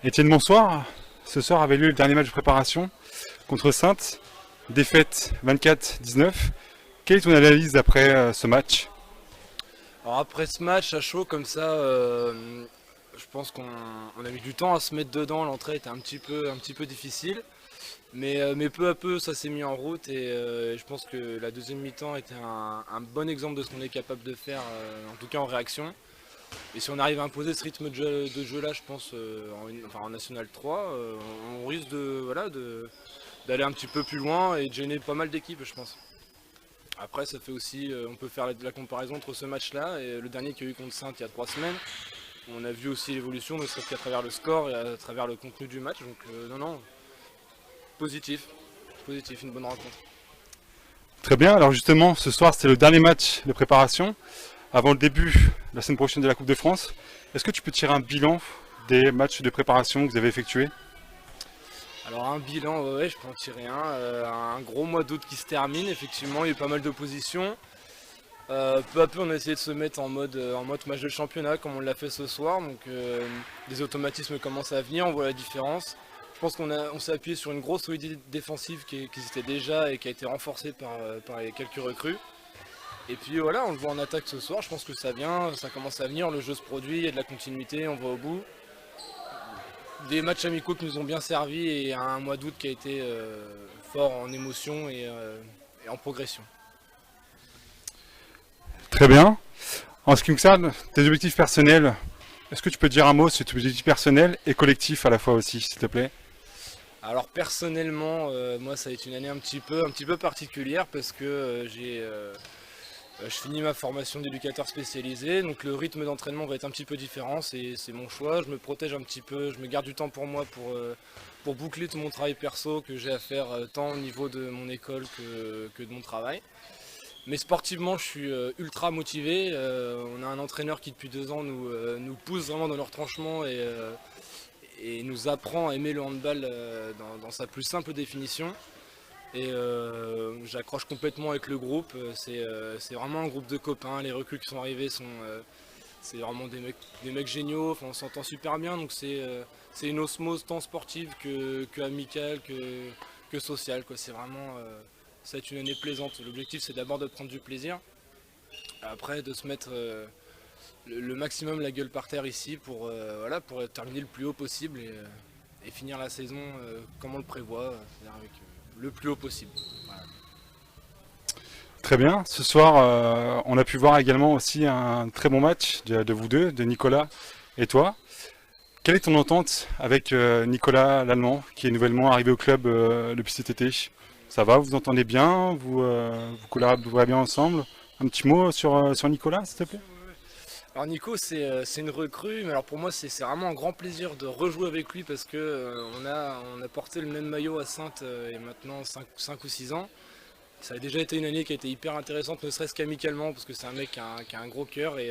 Étienne, bonsoir. Ce soir avait lieu le dernier match de préparation contre Saintes. Défaite 24-19. Quelle est ton analyse après ce match? Alors après ce match à chaud comme ça, je pense qu'on a mis du temps à se mettre dedans. L'entrée était un petit peu difficile, mais peu à peu ça s'est mis en route et je pense que la deuxième mi-temps était un bon exemple de ce qu'on est capable de faire, en tout cas en réaction. Et si on arrive à imposer ce rythme de jeu là, je pense en National 3, on risque d'aller un petit peu plus loin et de gêner pas mal d'équipes, je pense. Après, ça fait aussi, on peut faire la comparaison entre ce match-là et le dernier qu'il y a eu contre Saintes il y a 3 semaines. On a vu aussi l'évolution, ne serait-ce qu'à travers le score et à travers le contenu du match. Donc non, non, positif, positif, une bonne rencontre. Très bien. Alors justement, ce soir c'était le dernier match de préparation avant le début la semaine prochaine de la Coupe de France. Est-ce que tu peux tirer un bilan des matchs de préparation que vous avez effectués? Alors un bilan, ouais, je peux en tirer un. Un gros mois d'août qui se termine, effectivement, il y a eu pas mal d'oppositions. Peu à peu, on a essayé de se mettre en mode match de championnat, comme on l'a fait ce soir. Donc, des automatismes commencent à venir, on voit la différence. Je pense qu'on s'est appuyé sur une grosse solidité défensive qui existait déjà et qui a été renforcée par les quelques recrues. Et puis voilà, on le voit en attaque ce soir. Je pense que ça vient, ça commence à venir. Le jeu se produit, il y a de la continuité, on va au bout. Des matchs amicaux qui nous ont bien servi et un mois d'août qui a été fort en émotion et en progression. Très bien. En ce qui me concerne, tes objectifs personnels, est-ce que tu peux dire un mot sur tes objectifs personnels et collectifs à la fois aussi, s'il te plaît? Alors personnellement, moi ça a été une année un petit peu particulière parce que je finis ma formation d'éducateur spécialisé, donc le rythme d'entraînement va être un petit peu différent, c'est mon choix. Je me protège un petit peu, je me garde du temps pour moi pour boucler tout mon travail perso que j'ai à faire tant au niveau de mon école que de mon travail. Mais sportivement, je suis ultra motivé. On a un entraîneur qui depuis 2 ans nous pousse vraiment dans le retranchement et nous apprend à aimer le handball dans sa plus simple définition. Et j'accroche complètement avec le groupe. C'est vraiment un groupe de copains. Les recrues qui sont arrivés c'est vraiment des mecs géniaux. Enfin, on s'entend super bien. Donc c'est une osmose tant sportive que amicale, que sociale, quoi. C'est vraiment ça va être une année plaisante. L'objectif c'est d'abord de prendre du plaisir. Après de se mettre le maximum la gueule par terre ici voilà, pour terminer le plus haut possible et finir la saison comme on le prévoit, c'est-à-dire avec le plus haut possible. Voilà. Très bien. Ce soir, on a pu voir également aussi un très bon match de vous deux, de Nicolas et toi. Quelle est ton entente avec Nicolas l'Allemand, qui est nouvellement arrivé au club depuis cet été? Ça va, vous vous entendez bien, vous collaborez bien ensemble? Un petit mot sur Nicolas, s'il te plaît? Alors Nico c'est une recrue, mais alors pour moi c'est vraiment un grand plaisir de rejouer avec lui parce que on a porté le même maillot à Saintes il y a maintenant 5 ou 6 ans. Ça a déjà été une année qui a été hyper intéressante, ne serait-ce qu'amicalement, parce que c'est un mec qui a un gros cœur. Et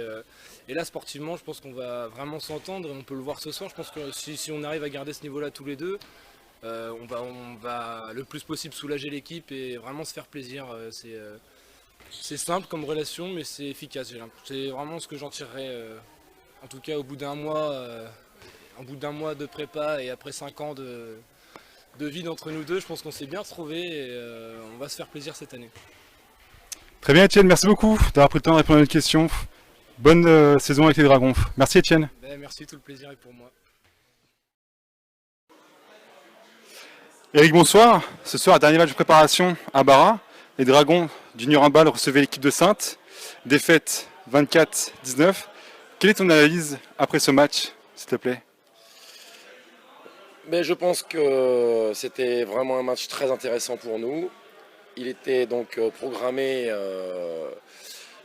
là, sportivement, je pense qu'on va vraiment s'entendre et on peut le voir ce soir. Je pense que si on arrive à garder ce niveau-là tous les deux, on va le plus possible soulager l'équipe et vraiment se faire plaisir. C'est simple comme relation, mais c'est efficace. C'est vraiment ce que j'en tirerai, en tout cas au bout d'un mois de prépa et après 5 ans de vie entre nous deux. Je pense qu'on s'est bien retrouvés et on va se faire plaisir cette année. Très bien, Étienne, merci beaucoup d'avoir pris le temps de répondre à notre question. Bonne saison avec les Dragons. Merci, Étienne. Ben, merci, tout le plaisir est pour moi. Eric, bonsoir. Ce soir, dernier match de préparation à Barra. Les Dragons d'Union Handball recevaient l'équipe de Saintes. Défaite 24-19. Quelle est ton analyse après ce match, s'il te plaît? Mais je pense que c'était vraiment un match très intéressant pour nous. Il était donc programmé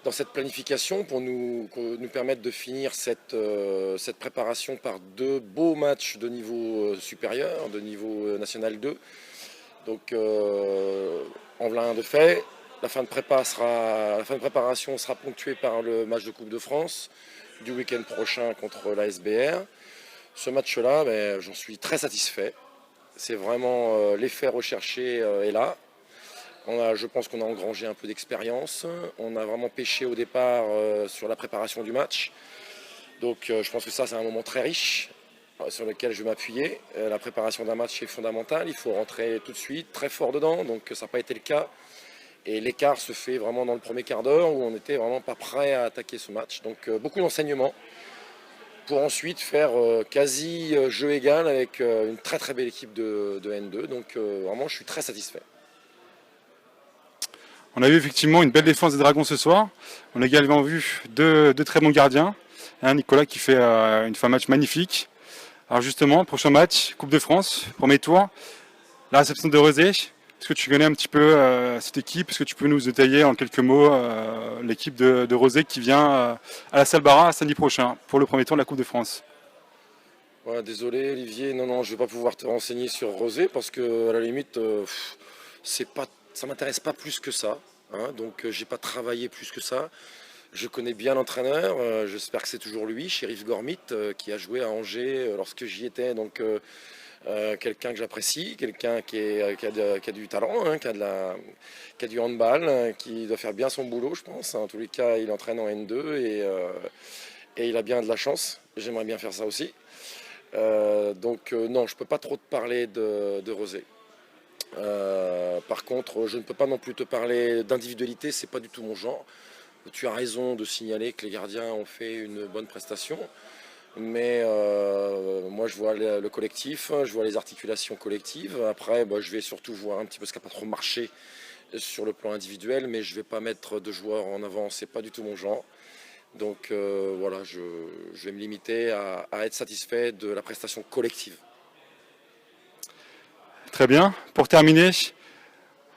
dans cette planification pour nous permettre de finir cette préparation par 2 beaux matchs de niveau supérieur, de niveau national 2. Donc en voilà un de fait. La fin de préparation sera ponctuée par le match de Coupe de France du week-end prochain contre la SBR. Ce match-là, j'en suis très satisfait. C'est vraiment l'effet recherché est là. Je pense qu'on a engrangé un peu d'expérience. On a vraiment pêché au départ sur la préparation du match. Donc je pense que ça, c'est un moment très riche. sur lequel je vais m'appuyer. La préparation d'un match est fondamentale, il faut rentrer tout de suite, très fort dedans, donc ça n'a pas été le cas. Et l'écart se fait vraiment dans le premier quart d'heure où on n'était vraiment pas prêt à attaquer ce match. Donc beaucoup d'enseignements pour ensuite faire quasi jeu égal avec une très très belle équipe de N2. Donc vraiment je suis très satisfait. On a vu effectivement une belle défense des Dragons ce soir. On a également vu deux très bons gardiens. Nicolas qui fait une fin de match magnifique. Alors justement, prochain match, Coupe de France, premier tour, la réception de Rezé. Est-ce que tu connais un petit peu cette équipe? Est-ce que tu peux nous détailler en quelques mots l'équipe de Rezé qui vient à la Salle Barra samedi prochain pour le premier tour de la Coupe de France? Ouais, désolé Olivier, non, je ne vais pas pouvoir te renseigner sur Rezé parce que à la limite, ça m'intéresse pas plus que ça. Hein, donc j'ai pas travaillé plus que ça. Je connais bien l'entraîneur, j'espère que c'est toujours lui, Chérif Gormit, qui a joué à Angers lorsque j'y étais. Donc quelqu'un que j'apprécie, quelqu'un qui a du talent, hein, qui a du handball, qui doit faire bien son boulot, je pense. En tous les cas, il entraîne en N2 et il a bien de la chance. J'aimerais bien faire ça aussi. Donc non, je ne peux pas trop te parler de Rezé. Par contre, je ne peux pas non plus te parler d'individualité, c'est pas du tout mon genre. Tu as raison de signaler que les gardiens ont fait une bonne prestation, mais moi je vois le collectif, je vois les articulations collectives. Après, je vais surtout voir un petit peu ce qui n'a pas trop marché sur le plan individuel, mais je ne vais pas mettre de joueurs en avant, c'est pas du tout mon genre. Donc voilà, je vais me limiter à être satisfait de la prestation collective. Très bien. Pour terminer,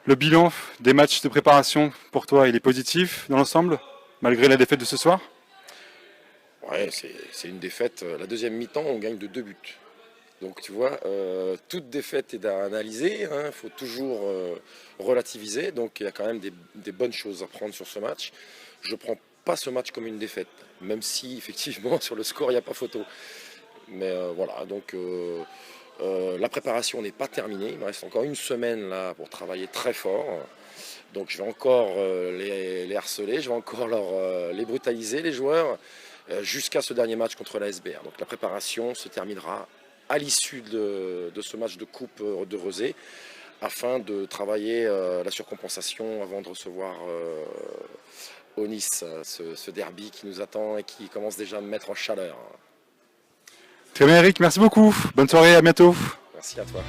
le bilan des matchs de préparation pour toi, il est positif dans l'ensemble, malgré la défaite de ce soir? Ouais, c'est une défaite. La deuxième mi-temps, on gagne de 2 buts. Donc tu vois, toute défaite est à analyser, il faut toujours relativiser. Donc il y a quand même des bonnes choses à prendre sur ce match. Je ne prends pas ce match comme une défaite, même si effectivement sur le score, il n'y a pas photo. Mais voilà, donc... la préparation n'est pas terminée, il me reste encore une semaine là pour travailler très fort. Donc je vais encore les harceler, je vais encore les brutaliser, les joueurs, jusqu'à ce dernier match contre la SBR. Donc la préparation se terminera à l'issue de ce match de coupe de Rezé, afin de travailler la surcompensation avant de recevoir au Nice ce derby qui nous attend et qui commence déjà à me mettre en chaleur. Très bien Eric, merci beaucoup. Bonne soirée, à bientôt. Merci à toi.